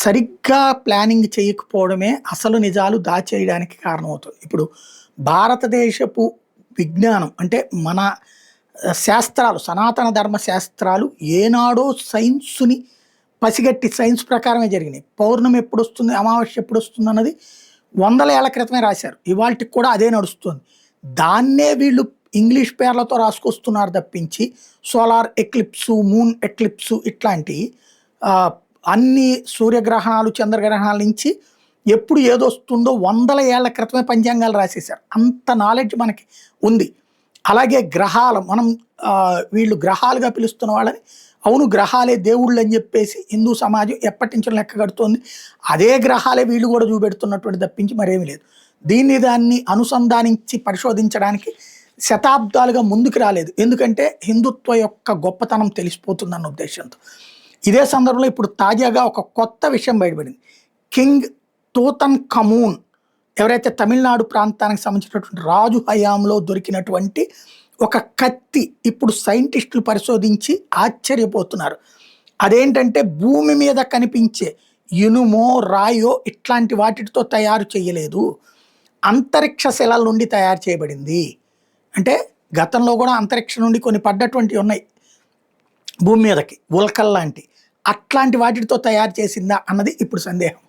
సరిగ్గా ప్లానింగ్ చేయకపోవడమే అసలు నిజాలు దాచేయడానికి కారణమవుతుంది. ఇప్పుడు భారతదేశపు విజ్ఞానం అంటే మన శాస్త్రాలు, సనాతన ధర్మ శాస్త్రాలు ఏనాడో సైన్స్‌ని పసిగట్టి సైన్స్ ప్రకారమే జరిగినాయి. పౌర్ణమి ఎప్పుడొస్తుంది, అమావాస్య ఎప్పుడొస్తుంది అన్నది వందల ఏళ్ల క్రితమే రాశారు. ఇవాల్టికి కూడా అదే నడుస్తుంది. దాన్నే వీళ్ళు ఇంగ్లీష్ పేర్లతో రాసుకొస్తున్నారు తప్పించి సోలార్ ఎక్లిప్సు, మూన్ ఎక్లిప్సు ఇట్లాంటియి ఆహ్, అన్ని సూర్యగ్రహణాలు, చంద్రగ్రహణాల నుంచి ఎప్పుడు ఏదొస్తుందో వందల ఏళ్ల క్రితమే పంచాంగాలు రాసేశారు. అంత నాలెడ్జ్ మనకి ఉంది. అలాగే గ్రహాలు మనం వీళ్ళు గ్రహాలుగా పిలుస్తున్న వాళ్ళని అవును గ్రహాలే దేవుళ్ళు అని చెప్పేసి హిందూ సమాజం ఎప్పటినుంచో లెక్క కడుతోంది. అదే గ్రహాలే వీళ్ళు కూడా చూపెడుతున్నటువంటి తప్పించి మరేమీ లేదు. దాన్ని అనుసంధానించి పరిశోధించడానికి శతాబ్దాలుగా ముందుకు రాలేదు. ఎందుకంటే హిందుత్వ యొక్క గొప్పతనం తెలిసిపోతుందన్న ఉద్దేశంతో. ఇదే సందర్భంలో ఇప్పుడు తాజాగా ఒక కొత్త విషయం బయటపడింది. కింగ్ టూతన్ ఖమూన్ ఎవరైతే తమిళనాడు ప్రాంతానికి సంబంధించినటువంటి రాజు హయాంలో దొరికినటువంటి ఒక కత్తి ఇప్పుడు సైంటిస్టులు పరిశోధించి ఆశ్చర్యపోతున్నారు. అదేంటంటే భూమి మీద కనిపించే ఇనుమో, రాయో ఇట్లాంటి వాటితో తయారు చేయలేదు. అంతరిక్ష శిలల నుండి తయారు చేయబడింది. అంటే గతంలో కూడా అంతరిక్షం నుండి కొన్ని పడ్డటువంటివి ఉన్నాయి భూమి మీదకి, ఉల్కల్ లాంటి. అట్లాంటి వాటితో తయారు చేసిందా అన్నది ఇప్పుడు సందేహం.